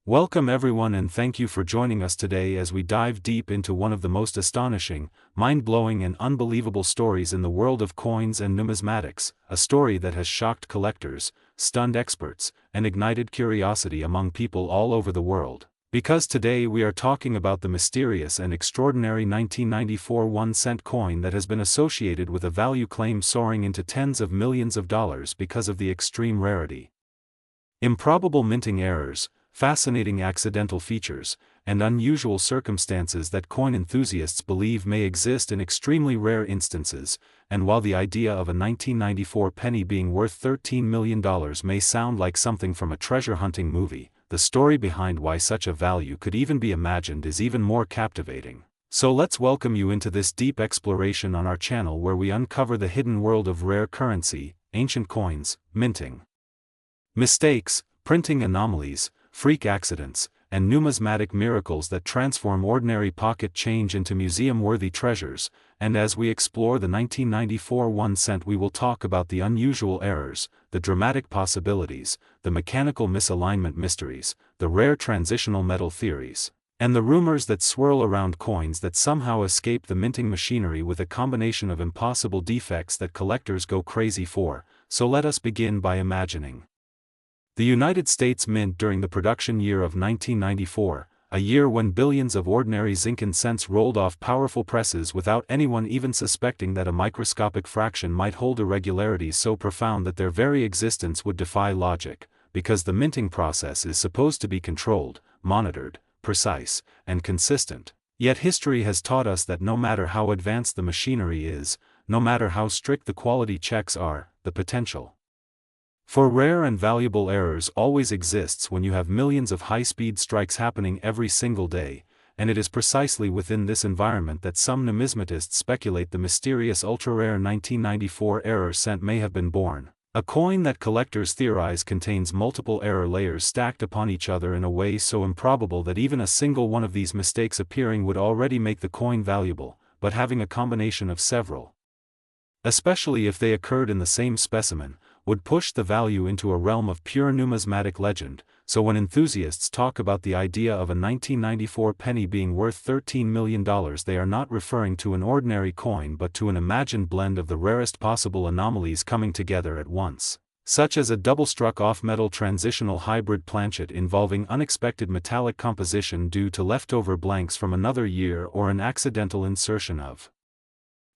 Welcome everyone and thank you for joining us today as we dive deep into one of the most astonishing, mind-blowing and unbelievable stories in the world of coins and numismatics, a story that has shocked collectors, stunned experts, and ignited curiosity among people all over the world. Because today we are talking about the mysterious and extraordinary 1994 1-cent coin that has been associated with a value claim soaring into tens of millions of dollars because of the extreme rarity. Improbable minting errors, fascinating accidental features, and unusual circumstances that coin enthusiasts believe may exist in extremely rare instances, and while the idea of a 1994 penny being worth $13 million may sound like something from a treasure hunting movie, the story behind why such a value could even be imagined is even more captivating. So let's welcome you into this deep exploration on our channel where we uncover the hidden world of rare currency, ancient coins, minting mistakes, printing anomalies, freak accidents, and numismatic miracles that transform ordinary pocket change into museum-worthy treasures. And as we explore the 1994 1-cent, we will talk about the unusual errors, the dramatic possibilities, the mechanical misalignment mysteries, the rare transitional metal theories, and the rumors that swirl around coins that somehow escape the minting machinery with a combination of impossible defects that collectors go crazy for. So let us begin by imagining the United States Mint during the production year of 1994, a year when billions of ordinary zinc and cents rolled off powerful presses without anyone even suspecting that a microscopic fraction might hold irregularities so profound that their very existence would defy logic, because the minting process is supposed to be controlled, monitored, precise, and consistent. Yet history has taught us that no matter how advanced the machinery is, no matter how strict the quality checks are, the potential for rare and valuable errors always exists when you have millions of high-speed strikes happening every single day, and it is precisely within this environment that some numismatists speculate the mysterious ultra-rare 1994 error cent may have been born, a coin that collectors theorize contains multiple error layers stacked upon each other in a way so improbable that even a single one of these mistakes appearing would already make the coin valuable, but having a combination of several, especially if they occurred in the same specimen, would push the value into a realm of pure numismatic legend. So when enthusiasts talk about the idea of a 1994 penny being worth $13 million, they are not referring to an ordinary coin but to an imagined blend of the rarest possible anomalies coming together at once, such as a double-struck off-metal transitional hybrid planchet involving unexpected metallic composition due to leftover blanks from another year or an accidental insertion of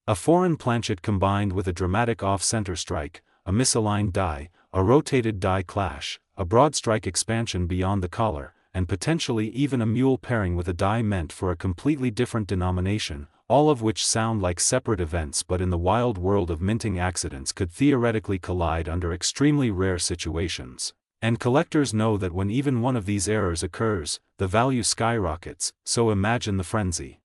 a foreign planchet combined with a dramatic off-center strike, a misaligned die, a rotated die clash, a broad strike expansion beyond the collar, and potentially even a mule pairing with a die meant for a completely different denomination, all of which sound like separate events but in the wild world of minting accidents could theoretically collide under extremely rare situations. And collectors know that when even one of these errors occurs, the value skyrockets, so imagine the frenzy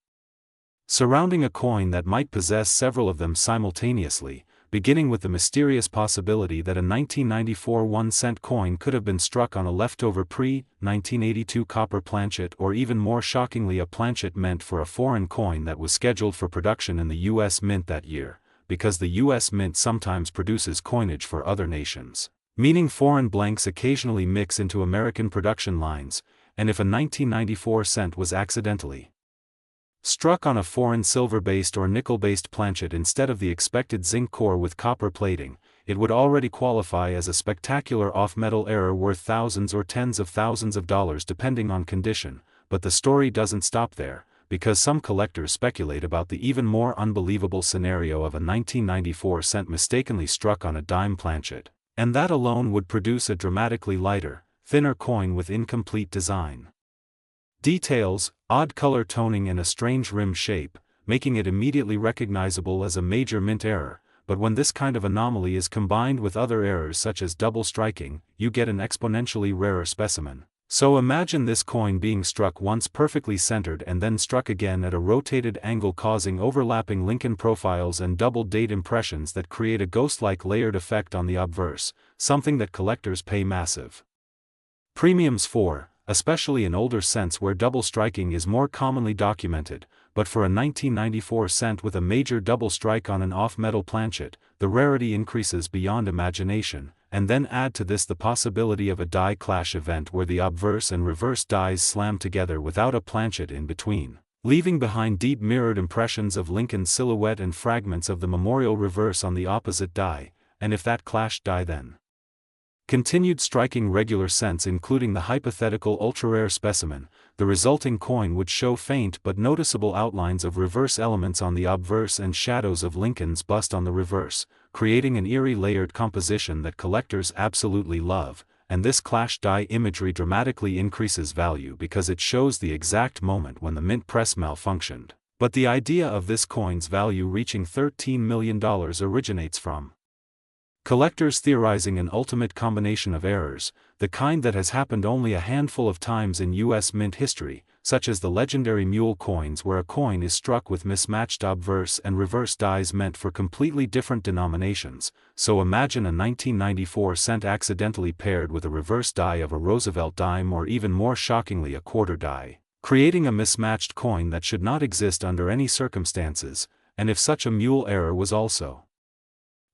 surrounding a coin that might possess several of them simultaneously, beginning with the mysterious possibility that a 1994 1-cent coin could have been struck on a leftover pre-1982 copper planchet, or even more shockingly a planchet meant for a foreign coin that was scheduled for production in the U.S. Mint that year, because the U.S. Mint sometimes produces coinage for other nations, meaning foreign blanks occasionally mix into American production lines, and if a 1994 cent was accidentally struck on a foreign silver-based or nickel-based planchet instead of the expected zinc core with copper plating, it would already qualify as a spectacular off-metal error worth thousands or tens of thousands of dollars depending on condition. But the story doesn't stop there, because some collectors speculate about the even more unbelievable scenario of a 1994 cent mistakenly struck on a dime planchet, and that alone would produce a dramatically lighter, thinner coin with incomplete design details, odd color toning and a strange rim shape, making it immediately recognizable as a major mint error. But when this kind of anomaly is combined with other errors such as double striking, you get an exponentially rarer specimen. So imagine this coin being struck once perfectly centered and then struck again at a rotated angle, causing overlapping Lincoln profiles and double date impressions that create a ghost-like layered effect on the obverse, something that collectors pay massive premiums for, especially in older cents where double striking is more commonly documented. But for a 1994 cent with a major double strike on an off-metal planchet, the rarity increases beyond imagination, and then add to this the possibility of a die clash event where the obverse and reverse dies slam together without a planchet in between, leaving behind deep mirrored impressions of Lincoln's silhouette and fragments of the memorial reverse on the opposite die, and if that clashed die then continued striking regular cents including the hypothetical ultra-rare specimen, the resulting coin would show faint but noticeable outlines of reverse elements on the obverse and shadows of Lincoln's bust on the reverse, creating an eerie layered composition that collectors absolutely love, and this clash die imagery dramatically increases value because it shows the exact moment when the mint press malfunctioned. But the idea of this coin's value reaching $13 million originates from collectors theorizing an ultimate combination of errors, the kind that has happened only a handful of times in U.S. mint history, such as the legendary mule coins where a coin is struck with mismatched obverse and reverse dies meant for completely different denominations. So imagine a 1994 cent accidentally paired with a reverse die of a Roosevelt dime or even more shockingly a quarter die, creating a mismatched coin that should not exist under any circumstances, and if such a mule error was also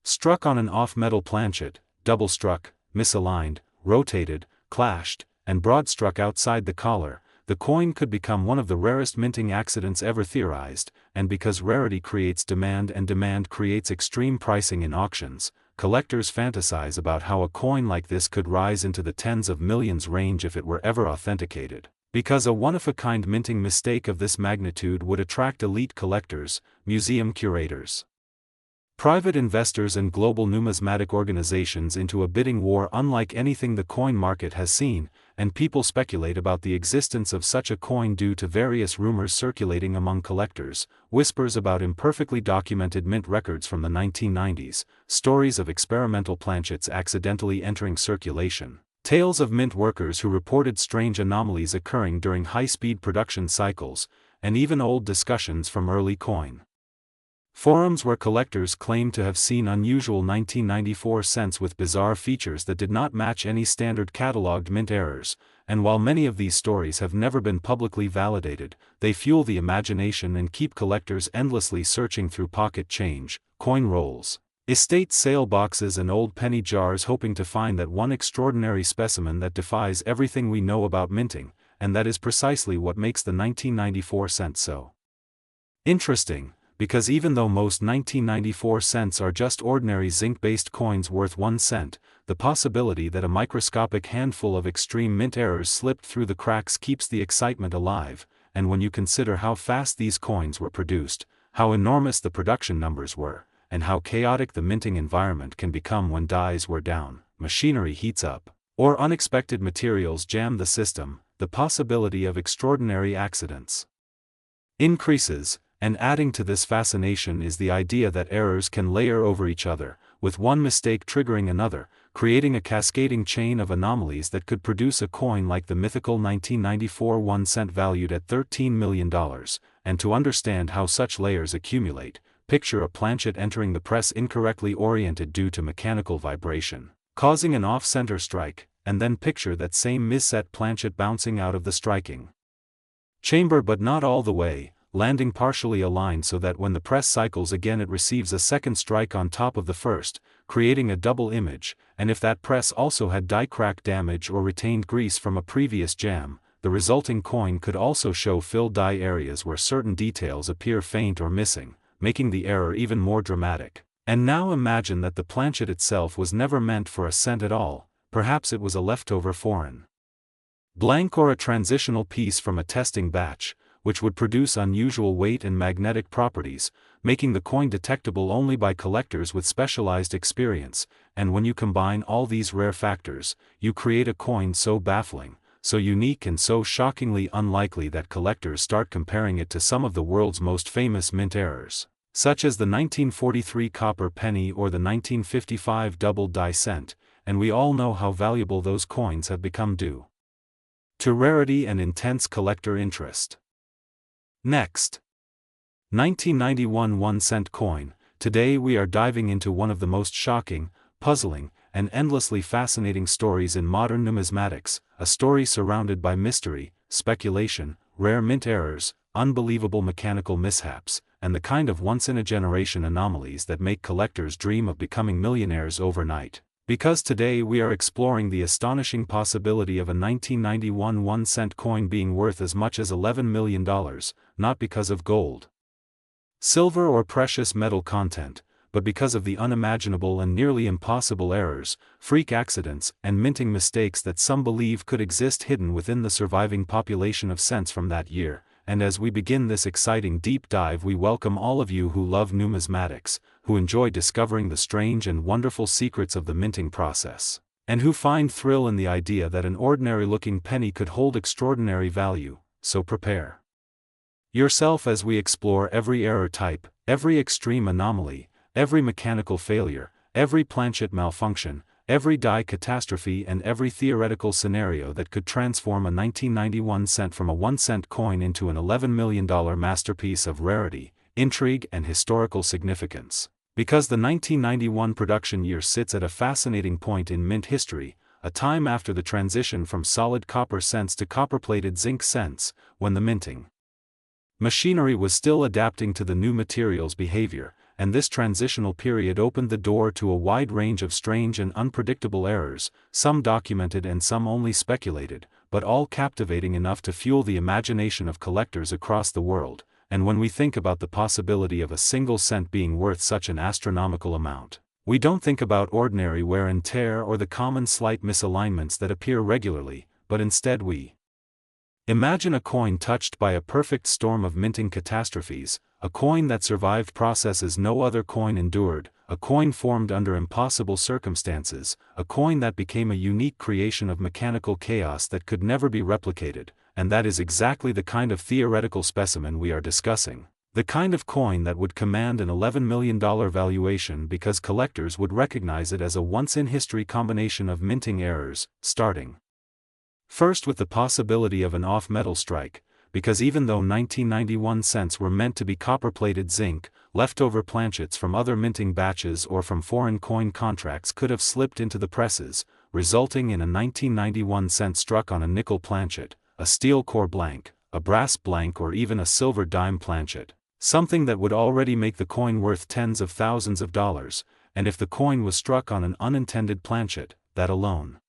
struck on an off-metal planchet, double-struck, misaligned, rotated, clashed, and broad-struck outside the collar, the coin could become one of the rarest minting accidents ever theorized, and because rarity creates demand and demand creates extreme pricing in auctions, collectors fantasize about how a coin like this could rise into the tens of millions range if it were ever authenticated, because a one-of-a-kind minting mistake of this magnitude would attract elite collectors, museum curators, private investors and global numismatic organizations into a bidding war unlike anything the coin market has seen, and people speculate about the existence of such a coin due to various rumors circulating among collectors, whispers about imperfectly documented mint records from the 1990s, stories of experimental planchets accidentally entering circulation, tales of mint workers who reported strange anomalies occurring during high-speed production cycles, and even old discussions from early coin forums where collectors claim to have seen unusual 1994 cents with bizarre features that did not match any standard cataloged mint errors, and while many of these stories have never been publicly validated, they fuel the imagination and keep collectors endlessly searching through pocket change, coin rolls, estate sale boxes and old penny jars hoping to find that one extraordinary specimen that defies everything we know about minting, and that is precisely what makes the 1994 cent so interesting. Because even though most 1994 cents are just ordinary zinc-based coins worth 1 cent, the possibility that a microscopic handful of extreme mint errors slipped through the cracks keeps the excitement alive, and when you consider how fast these coins were produced, how enormous the production numbers were, and how chaotic the minting environment can become when dies wear down, machinery heats up, or unexpected materials jam the system, the possibility of extraordinary accidents increases. And adding to this fascination is the idea that errors can layer over each other, with one mistake triggering another, creating a cascading chain of anomalies that could produce a coin like the mythical 1994 1 cent valued at $13 million, and to understand how such layers accumulate, picture a planchet entering the press incorrectly oriented due to mechanical vibration, causing an off-center strike, and then picture that same misset planchet bouncing out of the striking chamber but not all the way, landing partially aligned so that when the press cycles again it receives a second strike on top of the first, creating a double image, and if that press also had die crack damage or retained grease from a previous jam, the resulting coin could also show filled die areas where certain details appear faint or missing, making the error even more dramatic. And now imagine that the planchet itself was never meant for a cent at all, perhaps it was a leftover foreign blank or a transitional piece from a testing batch, which would produce unusual weight and magnetic properties, making the coin detectable only by collectors with specialized experience, and when you combine all these rare factors, you create a coin so baffling, so unique and so shockingly unlikely that collectors start comparing it to some of the world's most famous mint errors, such as the 1943 copper penny or the 1955 double die cent, and we all know how valuable those coins have become due to rarity and intense collector interest. Next, 1991 1 cent coin. Today we are diving into one of the most shocking, puzzling, and endlessly fascinating stories in modern numismatics, a story surrounded by mystery, speculation, rare mint errors, unbelievable mechanical mishaps, and the kind of once-in-a-generation anomalies that make collectors dream of becoming millionaires overnight. Because today we are exploring the astonishing possibility of a 1991 1-cent coin being worth as much as $11 million, not because of gold, silver or precious metal content, but because of the unimaginable and nearly impossible errors, freak accidents, and minting mistakes that some believe could exist hidden within the surviving population of cents from that year. And as we begin this exciting deep dive, we welcome all of you who love numismatics, who enjoy discovering the strange and wonderful secrets of the minting process, and who find thrill in the idea that an ordinary-looking penny could hold extraordinary value. So prepare yourself as we explore every error type, every extreme anomaly, every mechanical failure, every planchet malfunction, every die catastrophe, and every theoretical scenario that could transform a 1991 cent from a 1-cent coin into an $11 million masterpiece of rarity, intrigue, and historical significance. Because the 1991 production year sits at a fascinating point in mint history, a time after the transition from solid copper cents to copper-plated zinc cents, when the minting machinery was still adapting to the new materials' behavior, and this transitional period opened the door to a wide range of strange and unpredictable errors, some documented and some only speculated, but all captivating enough to fuel the imagination of collectors across the world. And when we think about the possibility of a single cent being worth such an astronomical amount, we don't think about ordinary wear and tear or the common slight misalignments that appear regularly, but instead we imagine a coin touched by a perfect storm of minting catastrophes, a coin that survived processes no other coin endured, a coin formed under impossible circumstances, a coin that became a unique creation of mechanical chaos that could never be replicated. And that is exactly the kind of theoretical specimen we are discussing. The kind of coin that would command an $11 million valuation because collectors would recognize it as a once-in-history combination of minting errors, starting first with the possibility of an off-metal strike, because even though 1991 cents were meant to be copper-plated zinc, leftover planchets from other minting batches or from foreign coin contracts could have slipped into the presses, resulting in a 1991 cent struck on a nickel planchet, a steel core blank, a brass blank, or even a silver dime planchet, something that would already make the coin worth tens of thousands of dollars, and if the coin was struck on an unintended planchet, that alone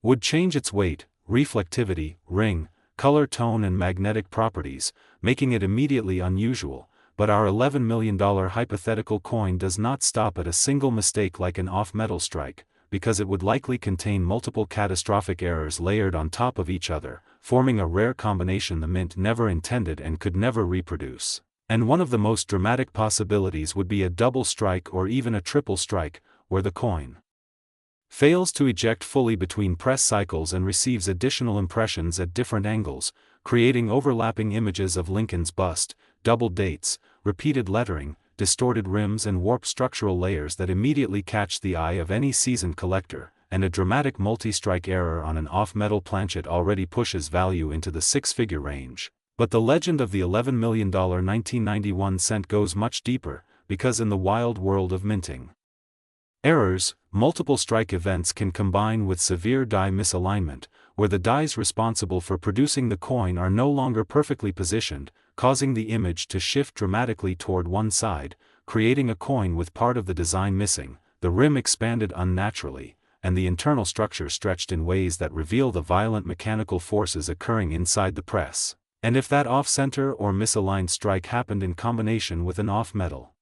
would change its weight, reflectivity, ring, color tone, and magnetic properties, making it immediately unusual. But our $11 million hypothetical coin does not stop at a single mistake like an off-metal strike, because it would likely contain multiple catastrophic errors layered on top of each other, forming a rare combination the mint never intended and could never reproduce. And one of the most dramatic possibilities would be a double strike or even a triple strike, where the coin fails to eject fully between press cycles and receives additional impressions at different angles, creating overlapping images of Lincoln's bust, double dates, repeated lettering, distorted rims, and warped structural layers that immediately catch the eye of any seasoned collector. And a dramatic multi-strike error on an off-metal planchet already pushes value into the six-figure range. But the legend of the $11 million 1991 cent goes much deeper, because in the wild world of minting errors, multiple strike events can combine with severe die misalignment, where the dies responsible for producing the coin are no longer perfectly positioned, causing the image to shift dramatically toward one side, creating a coin with part of the design missing, the rim expanded unnaturally, and the internal structure stretched in ways that reveal the violent mechanical forces occurring inside the press. And if that off-center or misaligned strike happened in combination with an off-metal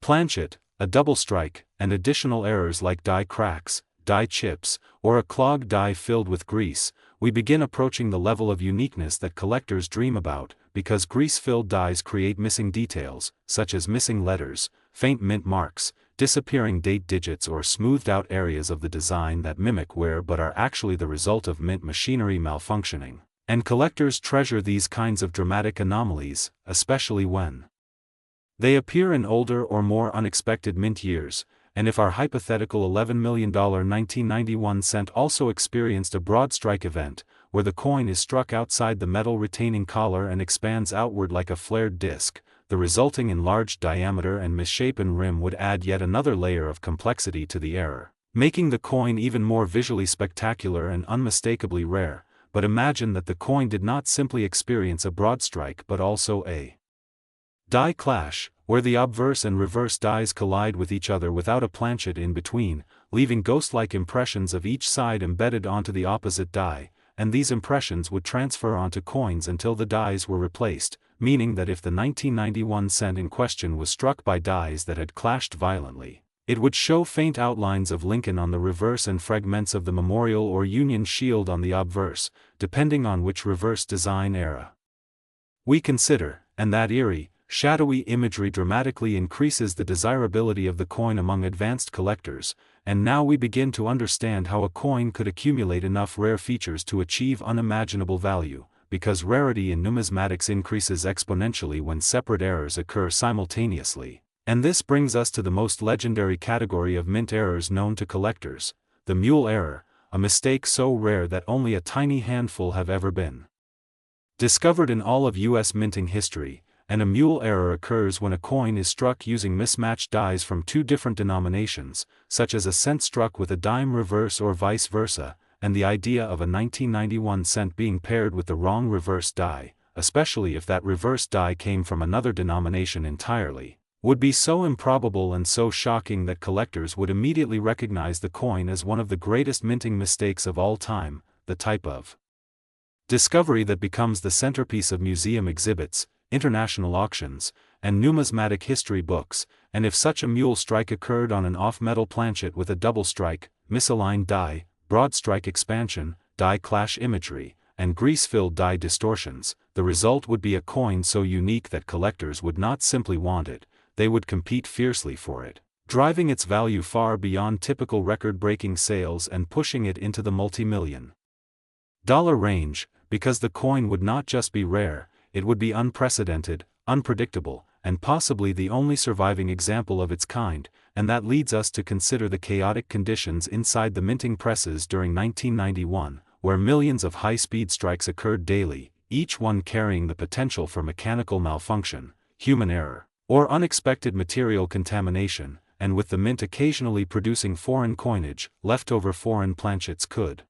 planchet, a double strike, and additional errors like die cracks, die chips, or a clogged die filled with grease, we begin approaching the level of uniqueness that collectors dream about, because grease-filled dies create missing details, such as missing letters, faint mint marks, disappearing date digits, or smoothed-out areas of the design that mimic wear but are actually the result of mint machinery malfunctioning. And collectors treasure these kinds of dramatic anomalies, especially when they appear in older or more unexpected mint years. And if our hypothetical $11 million 1991 cent also experienced a broad strike event, where the coin is struck outside the metal retaining collar and expands outward like a flared disc, the resulting enlarged diameter and misshapen rim would add yet another layer of complexity to the error, making the coin even more visually spectacular and unmistakably rare. But imagine that the coin did not simply experience a broad strike but also a die clash, where the obverse and reverse dies collide with each other without a planchet in between, leaving ghost-like impressions of each side embedded onto the opposite die, and these impressions would transfer onto coins until the dies were replaced, meaning that if the 1991 cent in question was struck by dies that had clashed violently, it would show faint outlines of Lincoln on the reverse and fragments of the Memorial or Union shield on the obverse, depending on which reverse design era we consider, and that eerie, shadowy imagery dramatically increases the desirability of the coin among advanced collectors, and now we begin to understand how a coin could accumulate enough rare features to achieve unimaginable value, because rarity in numismatics increases exponentially when separate errors occur simultaneously. And this brings us to the most legendary category of mint errors known to collectors, the mule error, a mistake so rare that only a tiny handful have ever been discovered in all of U.S. minting history. And a mule error occurs when a coin is struck using mismatched dies from two different denominations, such as a cent struck with a dime reverse or vice versa, and the idea of a 1991 cent being paired with the wrong reverse die, especially if that reverse die came from another denomination entirely, would be so improbable and so shocking that collectors would immediately recognize the coin as one of the greatest minting mistakes of all time, the type of discovery that becomes the centerpiece of museum exhibits, international auctions, and numismatic history books. And if such a mule strike occurred on an off-metal planchet with a double strike, misaligned die, broad strike expansion, die clash imagery, and grease-filled die distortions, the result would be a coin so unique that collectors would not simply want it, they would compete fiercely for it, driving its value far beyond typical record-breaking sales and pushing it into the multi-million dollar range, because the coin would not just be rare, it would be unprecedented, unpredictable, and possibly the only surviving example of its kind, and that leads us to consider the chaotic conditions inside the minting presses during 1991, where millions of high-speed strikes occurred daily, each one carrying the potential for mechanical malfunction, human error, or unexpected material contamination, and with the mint occasionally producing foreign coinage. Leftover foreign planchets could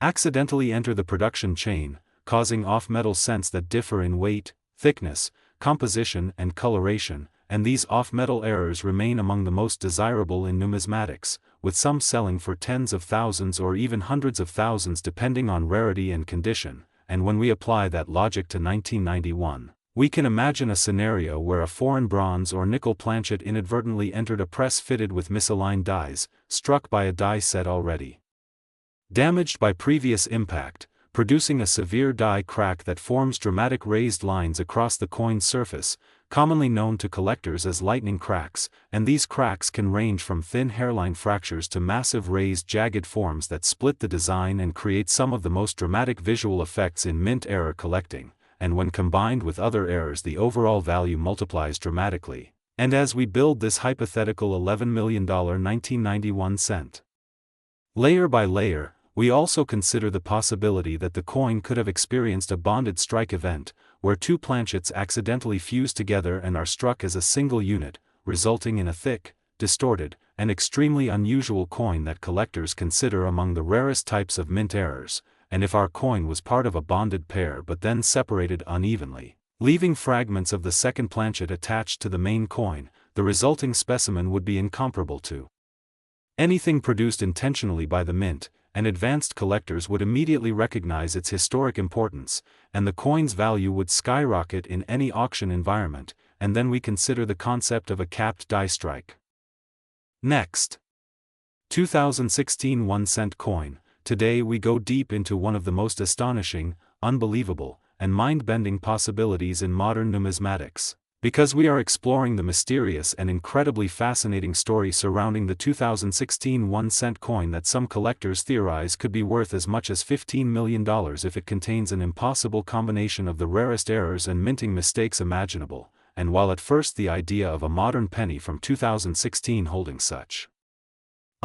accidentally enter the production chain, causing off-metal cents that differ in weight, thickness, composition and coloration, and these off-metal errors remain among the most desirable in numismatics, with some selling for tens of thousands or even hundreds of thousands depending on rarity and condition. And when we apply that logic to 1991, we can imagine a scenario where a foreign bronze or nickel planchet inadvertently entered a press fitted with misaligned dies, struck by a die set already damaged by previous impact, producing a severe die crack that forms dramatic raised lines across the coin's surface, commonly known to collectors as lightning cracks, and these cracks can range from thin hairline fractures to massive raised jagged forms that split the design and create some of the most dramatic visual effects in mint error collecting, and when combined with other errors the overall value multiplies dramatically. And as we build this hypothetical $11 million 1991 cent layer by layer, we also consider the possibility that the coin could have experienced a bonded strike event, where two planchets accidentally fuse together and are struck as a single unit, resulting in a thick, distorted, and extremely unusual coin that collectors consider among the rarest types of mint errors. And if our coin was part of a bonded pair but then separated unevenly, leaving fragments of the second planchet attached to the main coin, the resulting specimen would be incomparable to anything produced intentionally by the mint, and advanced collectors would immediately recognize its historic importance, and the coin's value would skyrocket in any auction environment. And then we consider the concept of a capped die strike. Next, 2016 1-cent coin. Today we go deep into one of the most astonishing, unbelievable, and mind-bending possibilities in modern numismatics, because we are exploring the mysterious and incredibly fascinating story surrounding the 2016 1-cent coin that some collectors theorize could be worth as much as $15 million if it contains an impossible combination of the rarest errors and minting mistakes imaginable. And while at first the idea of a modern penny from 2016 holding such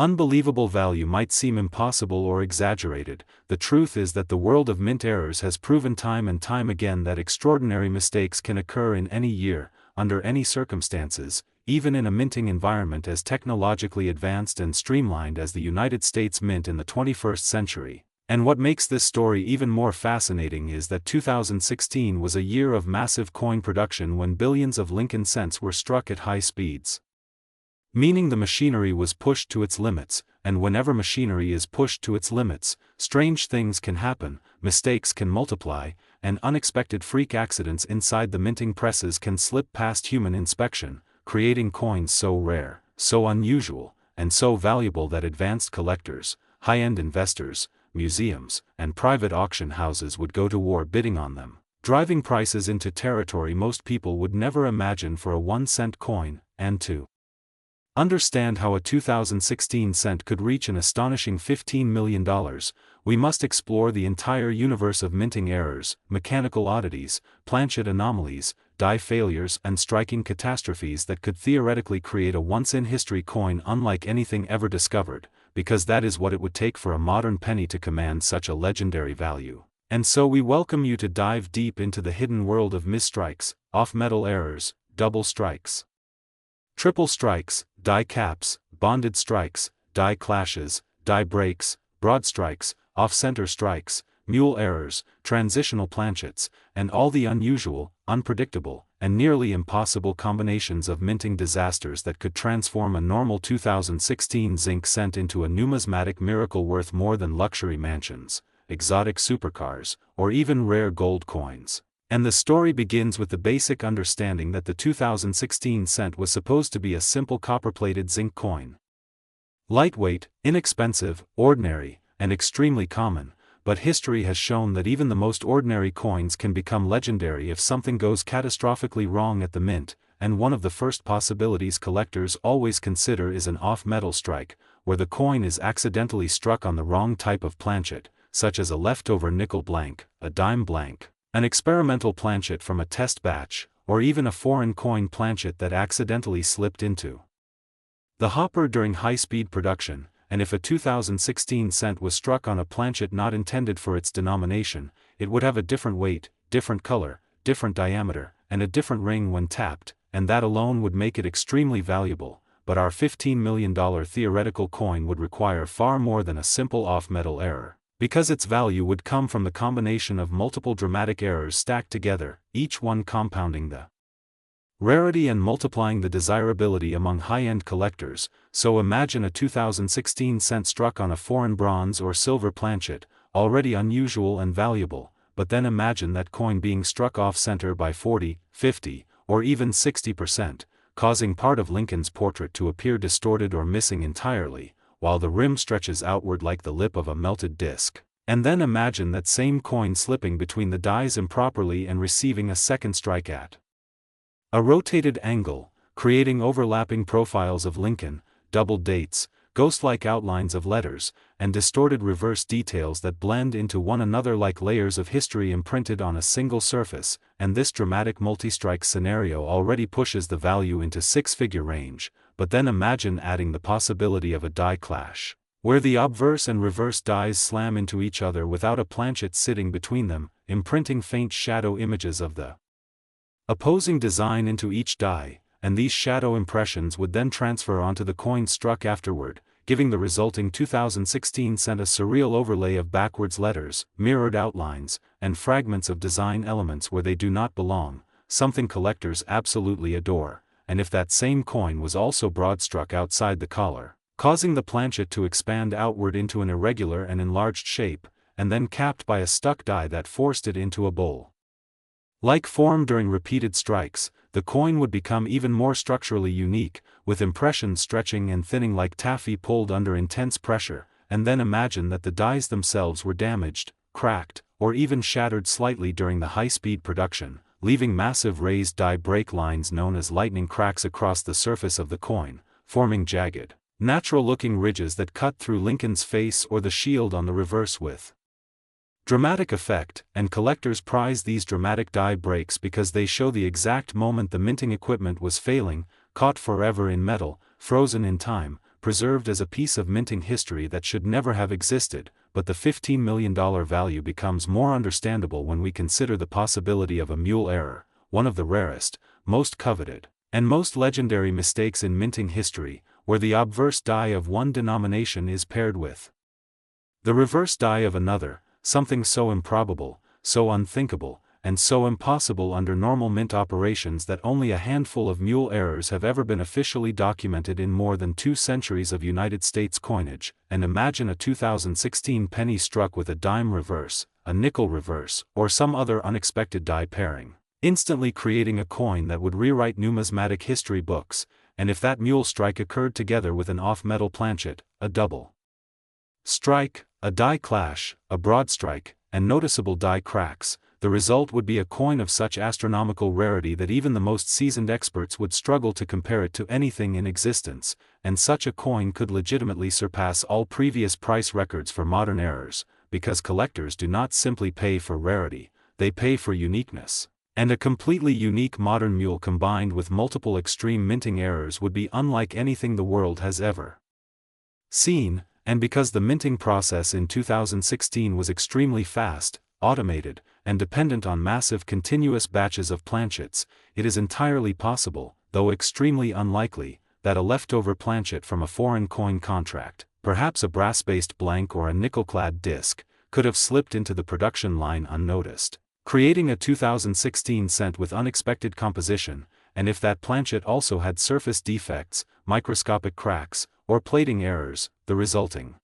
unbelievable value might seem impossible or exaggerated, the truth is that the world of mint errors has proven time and time again that extraordinary mistakes can occur in any year, under any circumstances, even in a minting environment as technologically advanced and streamlined as the United States Mint in the 21st century. And what makes this story even more fascinating is that 2016 was a year of massive coin production when billions of Lincoln cents were struck at high speeds. Meaning the machinery was pushed to its limits, and whenever machinery is pushed to its limits, strange things can happen, mistakes can multiply, and unexpected freak accidents inside the minting presses can slip past human inspection, creating coins so rare, so unusual, and so valuable that advanced collectors, high-end investors, museums, and private auction houses would go to war bidding on them, driving prices into territory most people would never imagine for a 1-cent coin. And to understand how a 2016 cent could reach an astonishing $15 million, we must explore the entire universe of minting errors, mechanical oddities, planchet anomalies, die failures, and striking catastrophes that could theoretically create a once-in-history coin unlike anything ever discovered, because that is what it would take for a modern penny to command such a legendary value. And so we welcome you to dive deep into the hidden world of misstrikes, off-metal errors, double strikes, triple strikes, die caps, bonded strikes, die clashes, die breaks, broad strikes, off-center strikes, mule errors, transitional planchets, and all the unusual, unpredictable, and nearly impossible combinations of minting disasters that could transform a normal 2016 zinc cent into a numismatic miracle worth more than luxury mansions, exotic supercars, or even rare gold coins. And the story begins with the basic understanding that the 2016 cent was supposed to be a simple copper-plated zinc coin. Lightweight, inexpensive, ordinary, and extremely common, but history has shown that even the most ordinary coins can become legendary if something goes catastrophically wrong at the mint, and one of the first possibilities collectors always consider is an off-metal strike, where the coin is accidentally struck on the wrong type of planchet, such as a leftover nickel blank, a dime blank, an experimental planchet from a test batch, or even a foreign coin planchet that accidentally slipped into the hopper during high-speed production. And if a 2016 cent was struck on a planchet not intended for its denomination, it would have a different weight, different color, different diameter, and a different ring when tapped, and that alone would make it extremely valuable. But our $15 million theoretical coin would require far more than a simple off-metal error, because its value would come from the combination of multiple dramatic errors stacked together, each one compounding the rarity and multiplying the desirability among high-end collectors. So imagine a 2016 cent struck on a foreign bronze or silver planchet, already unusual and valuable, but then imagine that coin being struck off-center by 40, 50, or even 60%, causing part of Lincoln's portrait to appear distorted or missing entirely, while the rim stretches outward like the lip of a melted disc. And then imagine that same coin slipping between the dies improperly and receiving a second strike at a rotated angle, creating overlapping profiles of Lincoln, doubled dates, ghost-like outlines of letters, and distorted reverse details that blend into one another like layers of history imprinted on a single surface. And this dramatic multi-strike scenario already pushes the value into six-figure range, but then imagine adding the possibility of a die clash, where the obverse and reverse dies slam into each other without a planchet sitting between them, imprinting faint shadow images of the opposing design into each die, and these shadow impressions would then transfer onto the coin struck afterward, giving the resulting 2016 cent a surreal overlay of backwards letters, mirrored outlines, and fragments of design elements where they do not belong, something collectors absolutely adore. And if that same coin was also broad-struck outside the collar, causing the planchet to expand outward into an irregular and enlarged shape, and then capped by a stuck die that forced it into a bowl like form during repeated strikes, the coin would become even more structurally unique, with impressions stretching and thinning like taffy pulled under intense pressure. And then imagine that the dies themselves were damaged, cracked, or even shattered slightly during the high-speed production, leaving massive raised die break lines known as lightning cracks across the surface of the coin, forming jagged, natural-looking ridges that cut through Lincoln's face or the shield on the reverse with dramatic effect. And collectors prize these dramatic die breaks because they show the exact moment the minting equipment was failing, caught forever in metal, frozen in time, preserved as a piece of minting history that should never have existed. But the $15 million value becomes more understandable when we consider the possibility of a mule error, one of the rarest, most coveted, and most legendary mistakes in minting history, where the obverse die of one denomination is paired with The reverse die of another, something so improbable, so unthinkable, and so impossible under normal mint operations that only a handful of mule errors have ever been officially documented in more than 2 centuries of United States coinage. And imagine a 2016 penny struck with a dime reverse, a nickel reverse, or some other unexpected die pairing, instantly creating a coin that would rewrite numismatic history books. And if that mule strike occurred together with an off-metal planchet, a double strike, a die clash, a broad strike, and noticeable die cracks, the result would be a coin of such astronomical rarity that even the most seasoned experts would struggle to compare it to anything in existence, and such a coin could legitimately surpass all previous price records for modern errors, because collectors do not simply pay for rarity, they pay for uniqueness. And a completely unique modern mule combined with multiple extreme minting errors would be unlike anything the world has ever seen, and because the minting process in 2016 was extremely fast, automated, and dependent on massive continuous batches of planchets, it is entirely possible, though extremely unlikely, that a leftover planchet from a foreign coin contract, perhaps a brass-based blank or a nickel-clad disc, could have slipped into the production line unnoticed, creating a 2016 cent with unexpected composition. And if that planchet also had surface defects, microscopic cracks, or plating errors, the resulting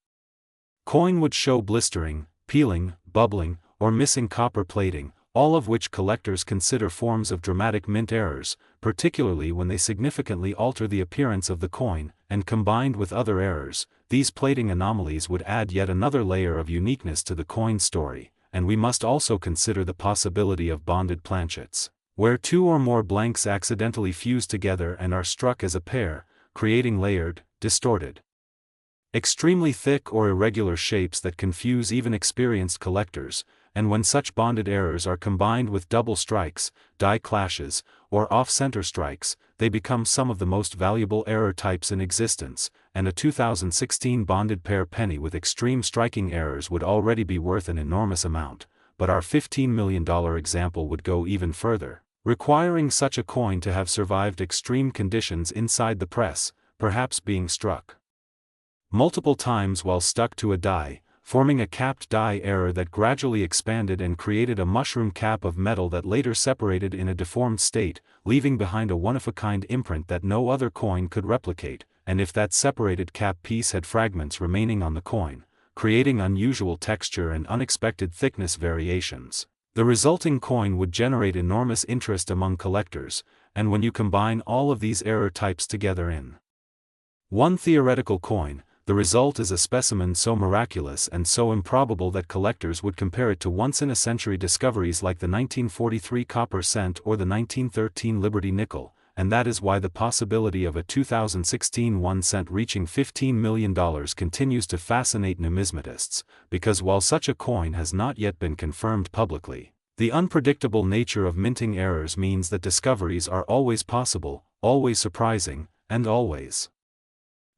coin would show blistering, peeling, bubbling, or missing copper plating, all of which collectors consider forms of dramatic mint errors, particularly when they significantly alter the appearance of the coin, and combined with other errors, these plating anomalies would add yet another layer of uniqueness to the coin story. And we must also consider the possibility of bonded planchets, where 2 or more blanks accidentally fuse together and are struck as a pair, creating layered, distorted, extremely thick or irregular shapes that confuse even experienced collectors. And when such bonded errors are combined with double strikes, die clashes, or off-center strikes, they become some of the most valuable error types in existence. And a 2016 bonded pair penny with extreme striking errors would already be worth an enormous amount, but our $15 million example would go even further, requiring such a coin to have survived extreme conditions inside the press, perhaps being struck multiple times while stuck to a die, forming a capped die error that gradually expanded and created a mushroom cap of metal that later separated in a deformed state, leaving behind a one-of-a-kind imprint that no other coin could replicate. And if that separated cap piece had fragments remaining on the coin, creating unusual texture and unexpected thickness variations, the resulting coin would generate enormous interest among collectors. And when you combine all of these error types together in one theoretical coin, the result is a specimen so miraculous and so improbable that collectors would compare it to once-in-a-century discoveries like the 1943 copper cent or the 1913 Liberty nickel. And that is why the possibility of a 2016 1 cent reaching $15 million continues to fascinate numismatists, because while such a coin has not yet been confirmed publicly, the unpredictable nature of minting errors means that discoveries are always possible, always surprising, and always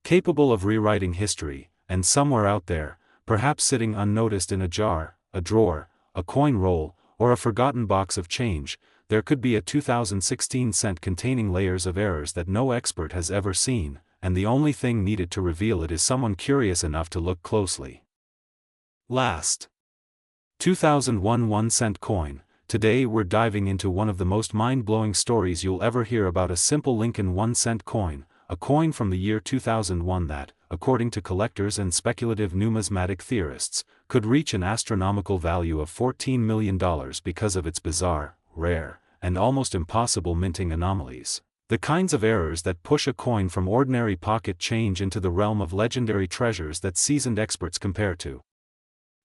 capable of rewriting history. And somewhere out there, perhaps sitting unnoticed in a jar, a drawer, a coin roll, or a forgotten box of change, there could be a 2016 cent containing layers of errors that no expert has ever seen, and the only thing needed to reveal it is someone curious enough to look closely. Last 2001 1 cent coin. Today we're diving into one of the most mind-blowing stories you'll ever hear about a simple Lincoln 1 cent coin, a coin from the year 2001 that, according to collectors and speculative numismatic theorists, could reach an astronomical value of $14 million because of its bizarre, rare, and almost impossible minting anomalies. The kinds of errors that push a coin from ordinary pocket change into the realm of legendary treasures that seasoned experts compare to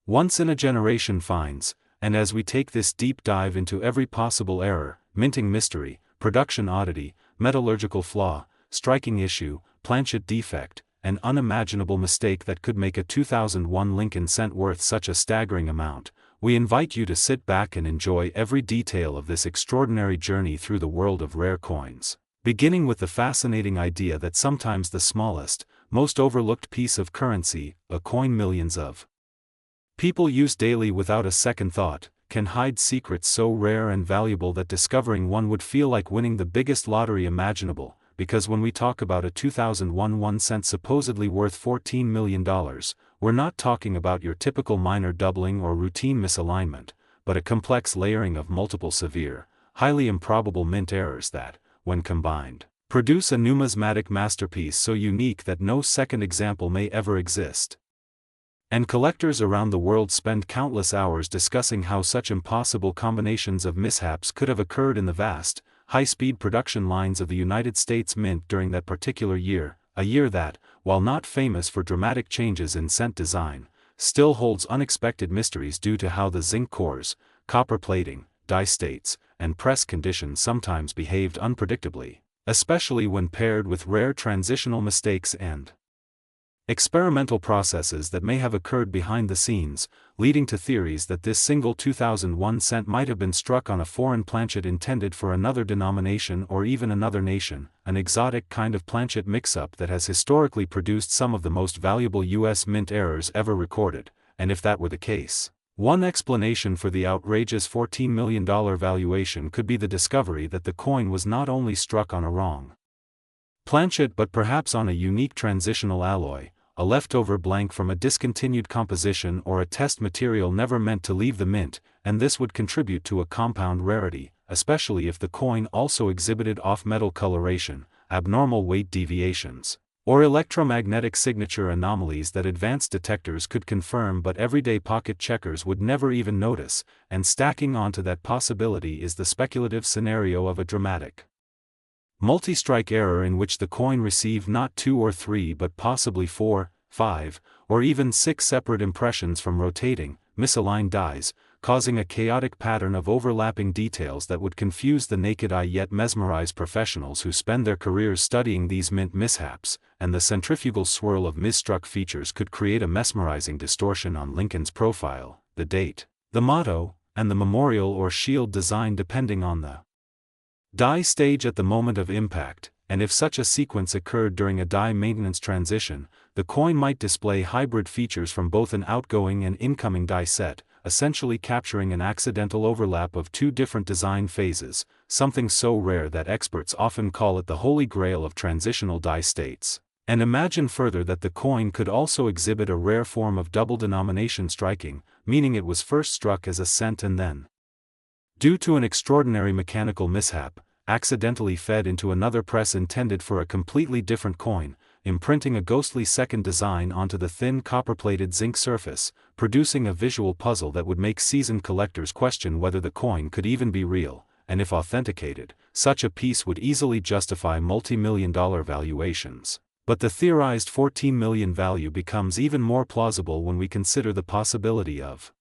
once-in-a-generation finds. And as we take this deep dive into every possible error, minting mystery, production oddity, metallurgical flaw, striking issue, planchet defect, and unimaginable mistake that could make a 2001 Lincoln cent worth such a staggering amount, we invite you to sit back and enjoy every detail of this extraordinary journey through the world of rare coins, beginning with the fascinating idea that sometimes the smallest, most overlooked piece of currency, a coin millions of people use daily without a second thought, can hide secrets so rare and valuable that discovering one would feel like winning the biggest lottery imaginable. Because when we talk about a 2001 1 cent supposedly worth $14 million, we're not talking about your typical minor doubling or routine misalignment, but a complex layering of multiple severe, highly improbable mint errors that, when combined, produce a numismatic masterpiece so unique that no second example may ever exist. And collectors around the world spend countless hours discussing how such impossible combinations of mishaps could have occurred in the vast, high-speed production lines of the United States Mint during that particular year, a year that, while not famous for dramatic changes in cent design, still holds unexpected mysteries due to how the zinc cores, copper plating, die states, and press conditions sometimes behaved unpredictably, especially when paired with rare transitional mistakes and experimental processes that may have occurred behind the scenes, leading to theories that this single 2001 cent might have been struck on a foreign planchet intended for another denomination or even another nation, an exotic kind of planchet mix-up that has historically produced some of the most valuable U.S. mint errors ever recorded, and if that were the case, one explanation for the outrageous $14 million valuation could be the discovery that the coin was not only struck on a wrong planchet but perhaps on a unique transitional alloy, a leftover blank from a discontinued composition or a test material never meant to leave the mint, and this would contribute to a compound rarity, especially if the coin also exhibited off-metal coloration, abnormal weight deviations, or electromagnetic signature anomalies that advanced detectors could confirm but everyday pocket checkers would never even notice, and stacking onto that possibility is the speculative scenario of a dramatic multi-strike error in which the coin received not 2 or 3 but possibly 4, 5, or even 6 separate impressions from rotating, misaligned dies, causing a chaotic pattern of overlapping details that would confuse the naked eye yet mesmerize professionals who spend their careers studying these mint mishaps, and the centrifugal swirl of misstruck features could create a mesmerizing distortion on Lincoln's profile, the date, the motto, and the memorial or shield design depending on the die stage at the moment of impact, and if such a sequence occurred during a die maintenance transition, the coin might display hybrid features from both an outgoing and incoming die set, essentially capturing an accidental overlap of two different design phases, something so rare that experts often call it the holy grail of transitional die states. And imagine further that the coin could also exhibit a rare form of double denomination striking, meaning it was first struck as a cent and then, due to an extraordinary mechanical mishap, accidentally fed into another press intended for a completely different coin, imprinting a ghostly second design onto the thin copper-plated zinc surface, producing a visual puzzle that would make seasoned collectors question whether the coin could even be real, and if authenticated, such a piece would easily justify multi-million-dollar valuations. But the theorized $14 million value becomes even more plausible when we consider the possibility of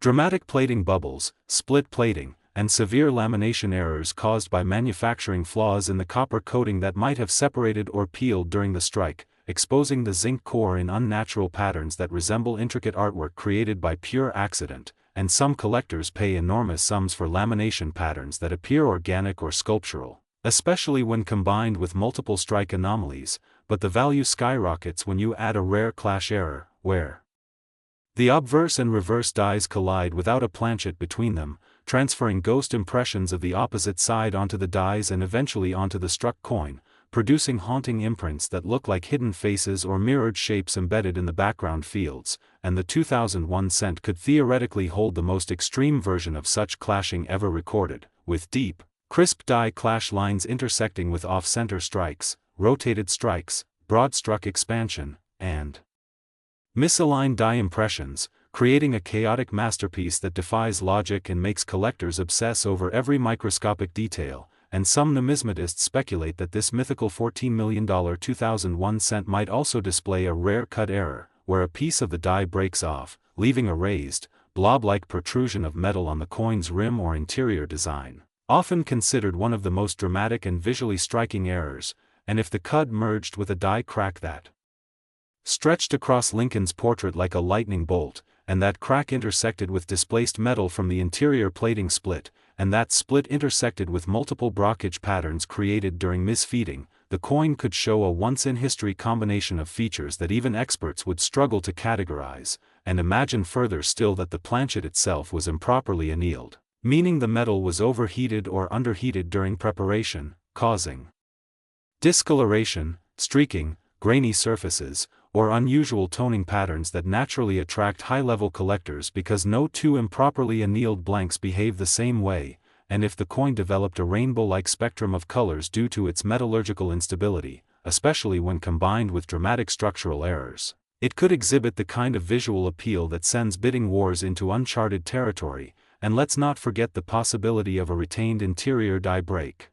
dramatic plating bubbles, split plating, and severe lamination errors caused by manufacturing flaws in the copper coating that might have separated or peeled during the strike, exposing the zinc core in unnatural patterns that resemble intricate artwork created by pure accident, and some collectors pay enormous sums for lamination patterns that appear organic or sculptural, especially when combined with multiple strike anomalies, but the value skyrockets when you add a rare clash error, where the obverse and reverse dies collide without a planchet between them, transferring ghost impressions of the opposite side onto the dies and eventually onto the struck coin, producing haunting imprints that look like hidden faces or mirrored shapes embedded in the background fields, and the 2001 cent could theoretically hold the most extreme version of such clashing ever recorded, with deep, crisp die clash lines intersecting with off-center strikes, rotated strikes, broad struck expansion, and misaligned die impressions, creating a chaotic masterpiece that defies logic and makes collectors obsess over every microscopic detail, and some numismatists speculate that this mythical $14 million 2001 cent might also display a rare cut error, where a piece of the die breaks off, leaving a raised, blob-like protrusion of metal on the coin's rim or interior design, often considered one of the most dramatic and visually striking errors, and if the cud merged with a die crack that stretched across Lincoln's portrait like a lightning bolt, and that crack intersected with displaced metal from the interior plating split, and that split intersected with multiple brockage patterns created during misfeeding, the coin could show a once-in-history combination of features that even experts would struggle to categorize, and imagine further still that the planchet itself was improperly annealed, meaning the metal was overheated or underheated during preparation, causing discoloration, streaking, grainy surfaces, or unusual toning patterns that naturally attract high-level collectors because no two improperly annealed blanks behave the same way, and if the coin developed a rainbow-like spectrum of colors due to its metallurgical instability, especially when combined with dramatic structural errors, it could exhibit the kind of visual appeal that sends bidding wars into uncharted territory. And let's not forget the possibility of a retained interior die break,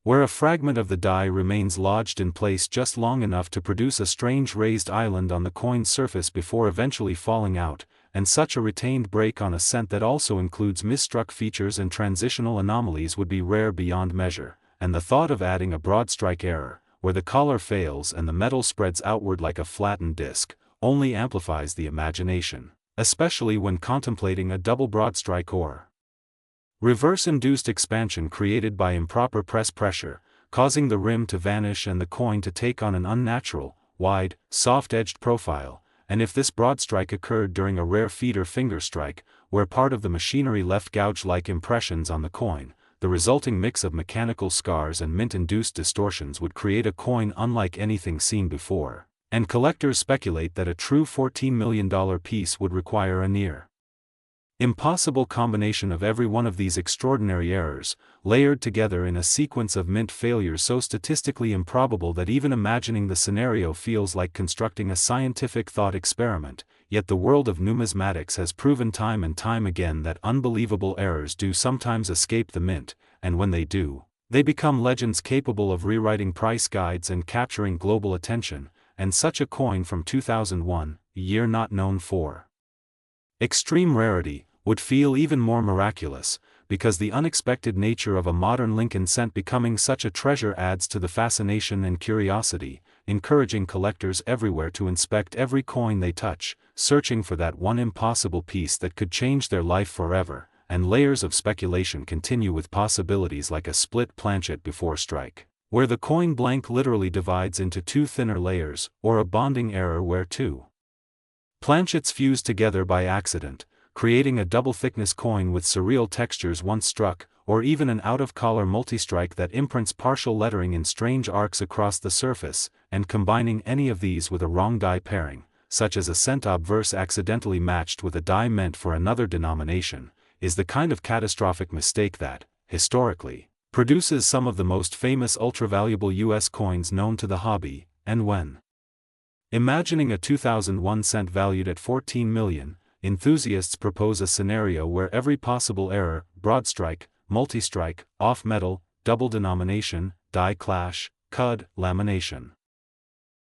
where a fragment of the die remains lodged in place just long enough to produce a strange raised island on the coin's surface before eventually falling out, and such a retained break on a cent that also includes misstruck features and transitional anomalies would be rare beyond measure, and the thought of adding a broad strike error, where the collar fails and the metal spreads outward like a flattened disc, only amplifies the imagination, especially when contemplating a double broad strike or reverse-induced expansion created by improper press pressure, causing the rim to vanish and the coin to take on an unnatural, wide, soft-edged profile, and if this broad strike occurred during a rare feeder finger strike, where part of the machinery left gouge-like impressions on the coin, the resulting mix of mechanical scars and mint-induced distortions would create a coin unlike anything seen before. And collectors speculate that a true $14 million piece would require a near impossible combination of every one of these extraordinary errors, layered together in a sequence of mint failures so statistically improbable that even imagining the scenario feels like constructing a scientific thought experiment. Yet the world of numismatics has proven time and time again that unbelievable errors do sometimes escape the mint, and when they do, they become legends capable of rewriting price guides and capturing global attention. And such a coin from 2001, a year not known for extreme rarity, would feel even more miraculous, because the unexpected nature of a modern Lincoln cent becoming such a treasure adds to the fascination and curiosity, encouraging collectors everywhere to inspect every coin they touch, searching for that one impossible piece that could change their life forever, and layers of speculation continue with possibilities like a split planchet before strike, where the coin blank literally divides into two thinner layers, or a bonding error where two planchets fuse together by accident, creating a double-thickness coin with surreal textures once struck, or even an out-of-collar multi-strike that imprints partial lettering in strange arcs across the surface, and combining any of these with a wrong die pairing, such as a cent obverse accidentally matched with a die meant for another denomination, is the kind of catastrophic mistake that, historically, produces some of the most famous ultra-valuable U.S. coins known to the hobby. And when imagining a 2001 cent valued at $14 million, enthusiasts propose a scenario where every possible error, broad strike, multi-strike, off-metal, double denomination, die clash, cud, lamination,